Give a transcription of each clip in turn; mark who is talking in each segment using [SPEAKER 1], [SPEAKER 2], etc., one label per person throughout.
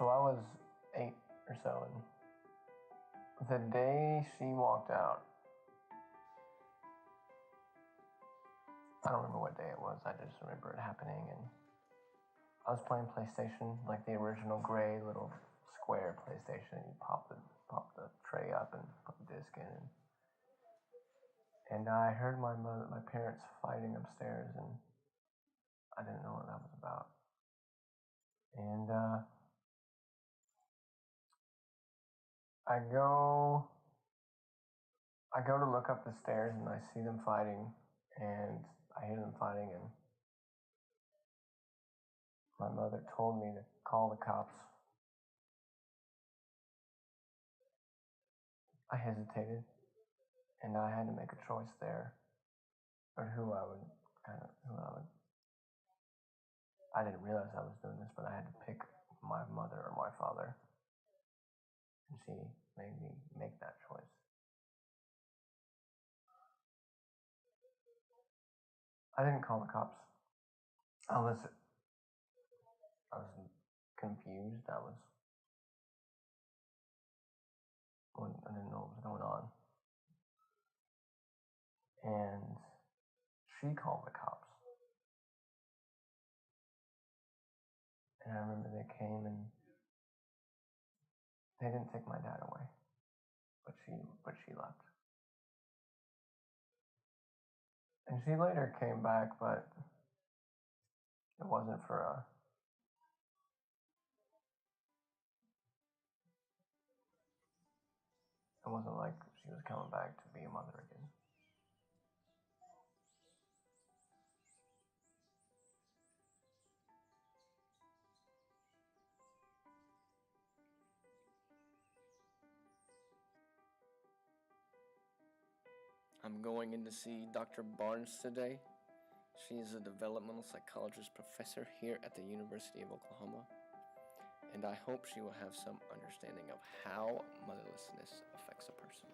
[SPEAKER 1] So I was 8 or so, and the day she walked out, I don't remember what day it was, I just remember it happening, and I was playing PlayStation, like the original gray little square PlayStation. You pop the tray up and put the disc in, and I heard my parents fighting upstairs, and I didn't know what that was about. And I go to look up the stairs, and I see them fighting, and I hear them fighting, and my mother told me to call the cops. I hesitated, and I had to make a choice there, or I didn't realize I was doing this, but I had to pick my mother or my father, and she made me make that choice. I didn't call the cops. I was confused. I didn't know what was going on. And she called the cops. And I remember they came, and they didn't take my dad away, but she left. And she later came back, but it wasn't it wasn't like she was coming back to be a mother again.
[SPEAKER 2] I'm going in to see Dr. Barnes today. She is a developmental psychologist professor here at the University of Oklahoma, and I hope she will have some understanding of how motherlessness affects a person.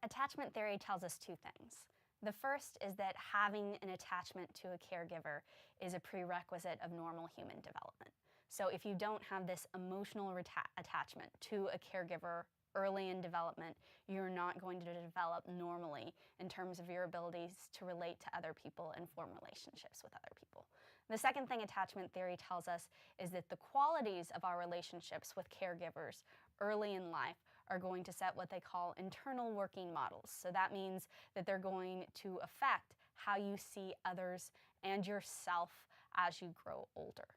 [SPEAKER 3] Attachment theory tells us two things. The first is that having an attachment to a caregiver is a prerequisite of normal human development. So if you don't have this emotional attachment to a caregiver early in development, you're not going to develop normally in terms of your abilities to relate to other people and form relationships with other people. The second thing attachment theory tells us is that the qualities of our relationships with caregivers early in life are going to set what they call internal working models. So that means that they're going to affect how you see others and yourself as you grow older.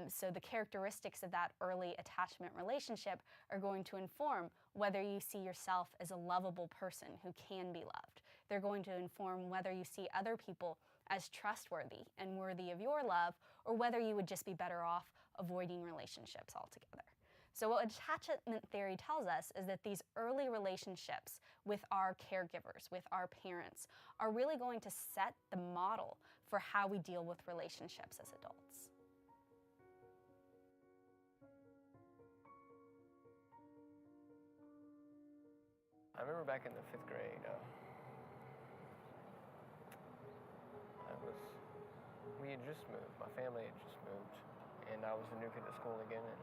[SPEAKER 3] So the characteristics of that early attachment relationship are going to inform whether you see yourself as a lovable person who can be loved. They're going to inform whether you see other people as trustworthy and worthy of your love, or whether you would just be better off avoiding relationships altogether. So what attachment theory tells us is that these early relationships with our caregivers, with our parents, are really going to set the model for how we deal with relationships as adults.
[SPEAKER 1] I remember back in the 5th grade, we had just moved, my family had just moved, and I was a new kid at school again, and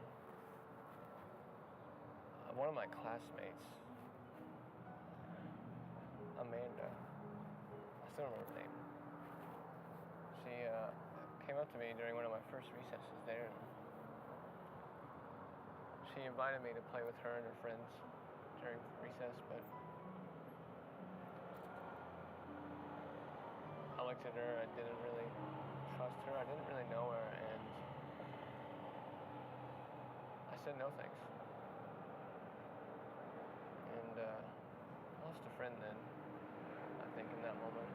[SPEAKER 1] one of my classmates, Amanda, I still remember her name, she came up to me during one of my first recesses there, and she invited me to play with her and her friends during recess, but I looked at her, I didn't really trust her, I didn't really know her, and I said no thanks. And I lost a friend then, I think, in that moment.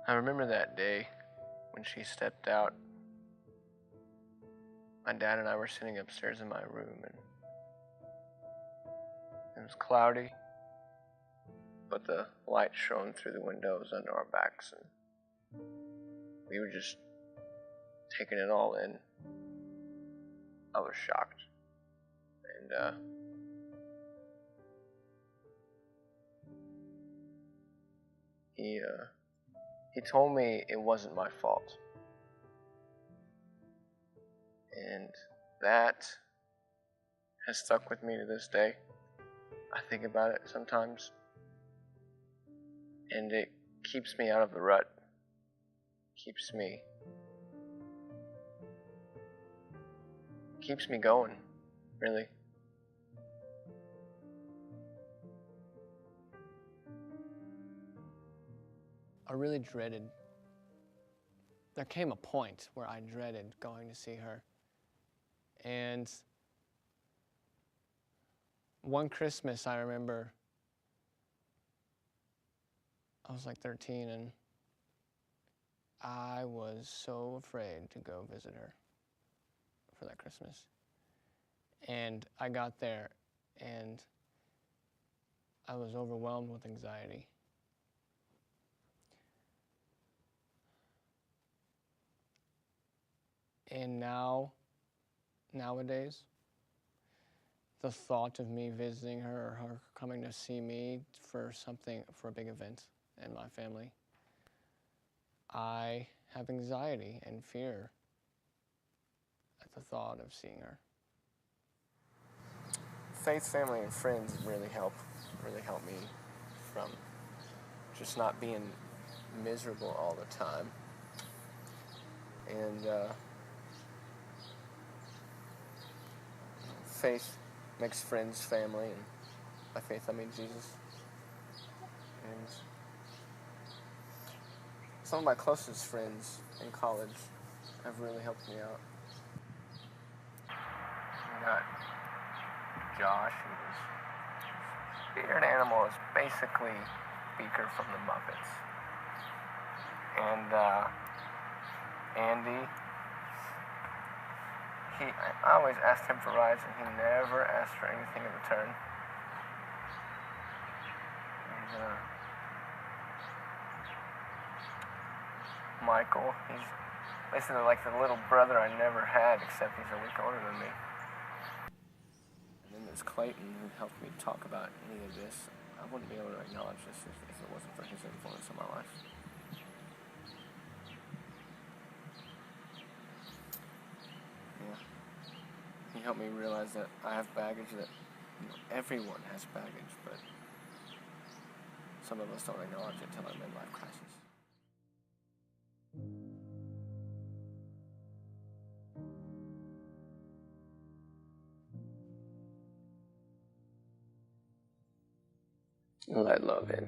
[SPEAKER 2] I remember that day when she stepped out. My dad and I were sitting upstairs in my room, and it was cloudy, but the light shone through the windows under our backs, and we were just taking it all in. I was shocked, and he told me it wasn't my fault, and that has stuck with me to this day. I think about it sometimes, and it keeps me out of the rut, keeps me going, really. I really dreaded, there came a point where I dreaded going to see her. And one Christmas, I remember, I was like 13, and I was so afraid to go visit her for that Christmas. And I got there, and I was overwhelmed with anxiety. And nowadays, the thought of me visiting her or her coming to see me for a big event in my family, I have anxiety and fear at the thought of seeing her. Faith, family, and friends really help me from just not being miserable all the time. And faith makes friends family, and by faith I mean Jesus. And some of my closest friends in college have really helped me out. We got Josh, whose spirit animal is basically Beaker from the Muppets. And Andy, I always asked him for rides, and he never asked for anything in return. And Michael, he's basically like the little brother I never had, except he's a week older than me. And then there's Clayton, who helped me talk about any of this. I wouldn't be able to acknowledge this if it wasn't for his influence in my life. Yeah. He helped me realize that I have baggage, that everyone has baggage, but some of us don't acknowledge it till our midlife crisis. Let love in,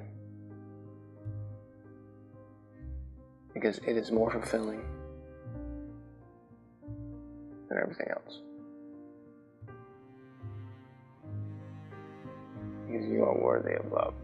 [SPEAKER 2] because it is more fulfilling than everything else. Because you are worthy of love.